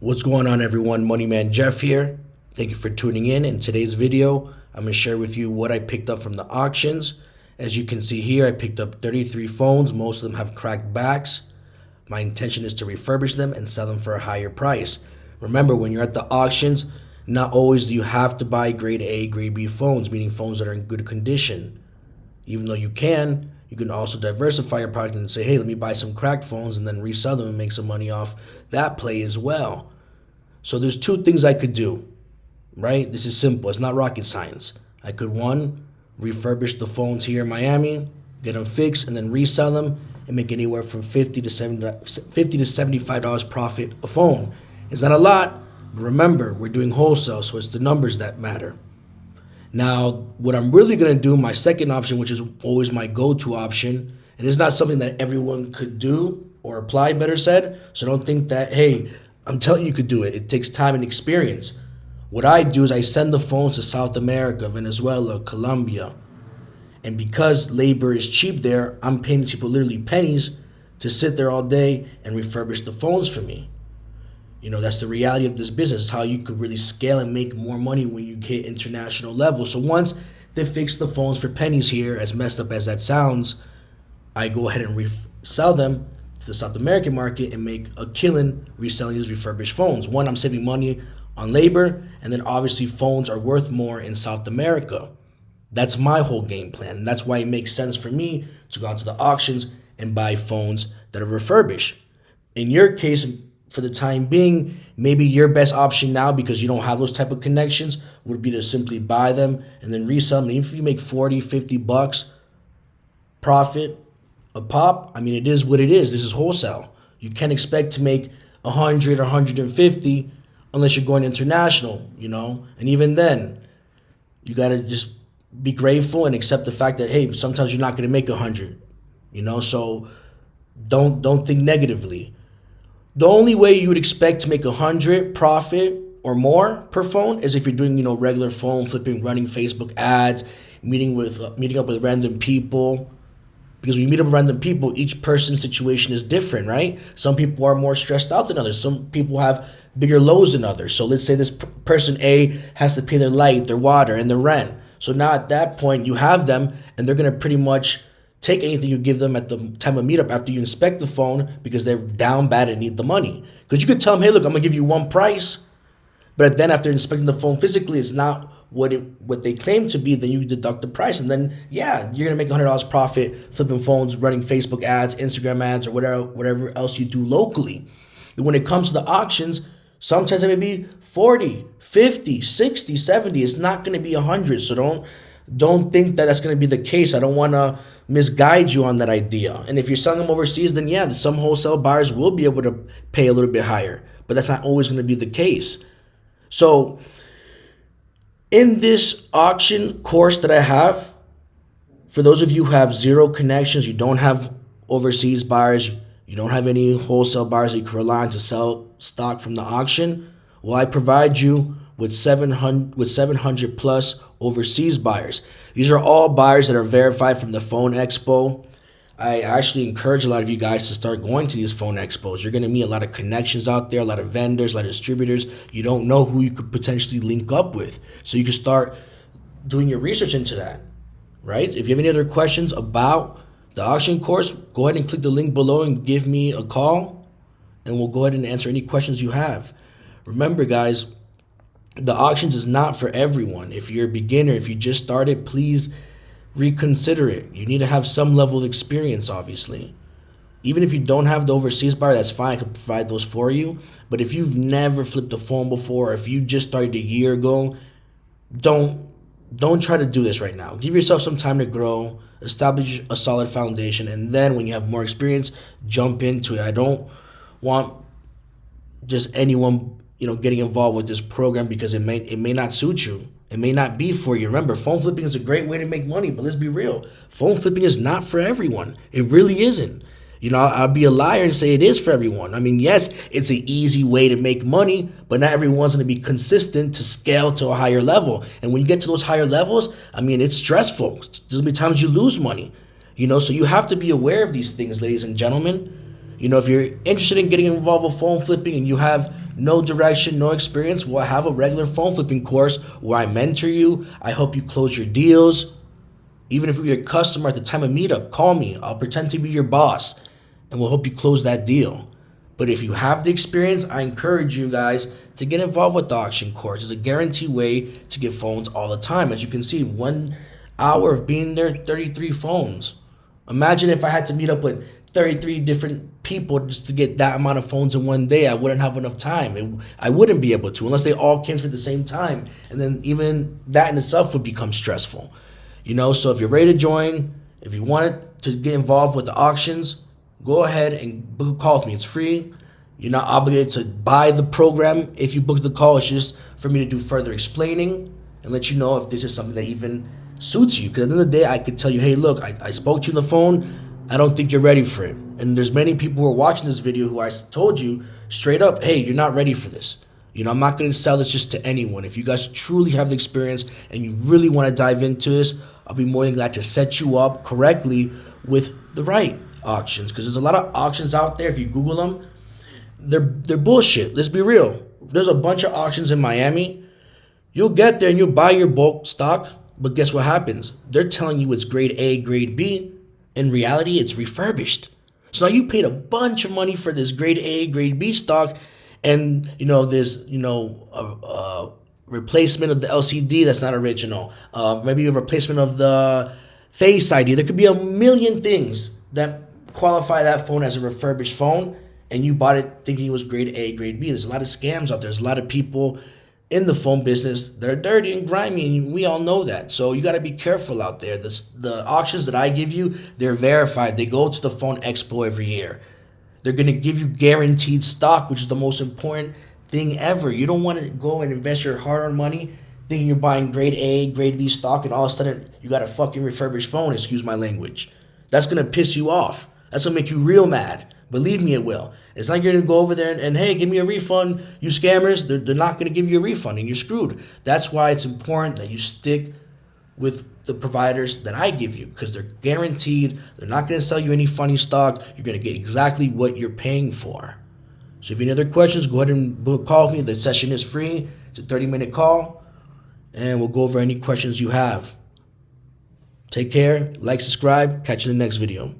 What's going on, everyone? Moneyman Jeff here. Thank you for tuning in. In today's video, I'm going to share with you what I picked up from the auctions. As you can see here, I picked up 33 phones. Most of them have cracked backs. My intention is to refurbish them and sell them for a higher price. Remember, when you're at the auctions, not always do you have to buy grade A, grade B phones, meaning phones that are in good condition. Even though you can also diversify your product and say, hey, let me buy some cracked phones and then resell them and make some money off that play as well. So there's two things I could do, right? This is simple. It's not rocket science. I could, one, refurbish the phones here in Miami, get them fixed, and then resell them and make anywhere from $50 to $75 profit a phone. It's not a lot, but remember, we're doing wholesale, so it's the numbers that matter. Now, what I'm really going to do, my second option, which is always my go-to option, and it's not something that everyone could do or apply, better said, so don't think that, hey, I'm telling you could do it. It takes time and experience. What I do is I send the phones to South America, Venezuela, Colombia, and because labor is cheap there, I'm paying these people literally pennies to sit there all day and refurbish the phones for me. You know, that's the reality of this business. It's how you could really scale and make more money when you get international level. So once they fix the phones for pennies here, as messed up as that sounds, I go ahead and resell them to the South American market and make a killing reselling these refurbished phones. One, I'm saving money on labor, and then obviously phones are worth more in South America. That's my whole game plan. And that's why it makes sense for me to go out to the auctions and buy phones that are refurbished. In your case, for the time being, maybe your best option now, because you don't have those type of connections, would be to simply buy them and then resell them. Even if you make 40, 50 bucks profit a pop, I mean, it is what it is. This is wholesale. You can't expect to make 100 or 150 unless you're going international, you know? And even then, you got to just be grateful and accept the fact that, hey, sometimes you're not going to make 100, you know? So don't think negatively. The only way you would expect to make 100 profit or more per phone is if you're doing, regular phone flipping, running Facebook ads, meeting up with random people. Because when you meet up with random people, each person's situation is different, right? Some people are more stressed out than others. Some people have bigger lows than others. So let's say this person A has to pay their light, their water, and their rent. So now at that point, you have them, and they're going to pretty much take anything you give them at the time of meetup after you inspect the phone because they're down bad and need the money. Because you could tell them, hey, look, I'm going to give you one price. But then after inspecting the phone physically, it's not what they claim to be. Then you deduct the price. And then, yeah, you're going to make $100 profit flipping phones, running Facebook ads, Instagram ads, or whatever else you do locally. But when it comes to the auctions, sometimes it may be 40, 50, 60, 70. It's not going to be 100. So don't think that that's going to be the case. I don't want to misguide you on that idea. And if you're selling them overseas, then yeah, some wholesale buyers will be able to pay a little bit higher, but that's not always going to be the case. So in this auction course that I have, for those of you who have zero connections, you don't have overseas buyers, you don't have any wholesale buyers that you can rely on to sell stock from the auction, well, I provide you with 700 plus overseas buyers. These are all buyers that are verified from the Phone Expo. I actually encourage a lot of you guys to start going to these phone expos. You're going to meet a lot of connections out there, a lot of vendors, a lot of distributors. You don't know who you could potentially link up with. So you can start doing your research into that, right? If you have any other questions about the auction course, go ahead and click the link below and give me a call, and we'll go ahead and answer any questions you have. Remember, guys, the auctions is not for everyone. If you're a beginner, if you just started, please reconsider it. You need to have some level of experience, obviously. Even if you don't have the overseas buyer, that's fine. I can provide those for you. But if you've never flipped a phone before, or if you just started a year ago, don't try to do this right now. Give yourself some time to grow, establish a solid foundation, and then when you have more experience, jump into it. I don't want just anyone getting involved with this program because it may not suit you. It may not be for you. Remember, phone flipping is a great way to make money, but let's be real. Phone flipping is not for everyone. It really isn't. I'll be a liar and say it is for everyone. I mean, yes, it's an easy way to make money, but not everyone's going to be consistent to scale to a higher level. And when you get to those higher levels, I mean, it's stressful. There's going to be times you lose money, so you have to be aware of these things, ladies and gentlemen. If you're interested in getting involved with phone flipping and you have no direction, no experience, well, I have a regular phone flipping course where I mentor you. I help you close your deals. Even if you're a customer at the time of meetup, call me. I'll pretend to be your boss and we'll help you close that deal. But if you have the experience, I encourage you guys to get involved with the auction course. It's a guaranteed way to get phones all the time. As you can see, 1 hour of being there, 33 phones. Imagine if I had to meet up with 33 different people just to get that amount of phones in one day. I wouldn't have enough time. I wouldn't be able to unless they all came at the same time. And then even that in itself would become stressful. So if you're ready to join, if you want to get involved with the auctions, go ahead and book a call with me. It's free. You're not obligated to buy the program. If you book the call, it's just for me to do further explaining and let you know if this is something that even suits you. Because at the end of the day, I could tell you, hey, look, I spoke to you on the phone. I don't think you're ready for it. And there's many people who are watching this video who I told you straight up, hey, you're not ready for this. I'm not going to sell this just to anyone. If you guys truly have the experience and you really want to dive into this, I'll be more than glad to set you up correctly with the right auctions. Because there's a lot of auctions out there. If you Google them, they're bullshit. Let's be real. There's a bunch of auctions in Miami. You'll get there and you'll buy your bulk stock. But guess what happens? They're telling you it's grade A, grade B. In reality, it's refurbished. So now you paid a bunch of money for this grade A, grade B stock. And, there's, a replacement of the LCD that's not original. Maybe a replacement of the Face ID. There could be a million things that qualify that phone as a refurbished phone. And you bought it thinking it was grade A, grade B. There's a lot of scams out there. There's a lot of people in the phone business that are dirty and grimy, and we all know that. So you got to be careful out there. The auctions that I give you, they're verified. They go to the Phone Expo every year. They're going to give you guaranteed stock, which is the most important thing ever. You don't want to go and invest your hard-earned money thinking you're buying grade A, grade B stock, and all of a sudden you got a fucking refurbished phone, excuse my language. That's going to piss you off. That's going to make you real mad. Believe me, it will. It's not going to go over there and hey, give me a refund, you scammers. They're not going to give you a refund and you're screwed. That's why it's important that you stick with the providers that I give you because they're guaranteed. They're not going to sell you any funny stock. You're going to get exactly what you're paying for. So if you have any other questions, go ahead and book a call with me. The session is free. It's a 30-minute call, and we'll go over any questions you have. Take care. Like, subscribe. Catch you in the next video.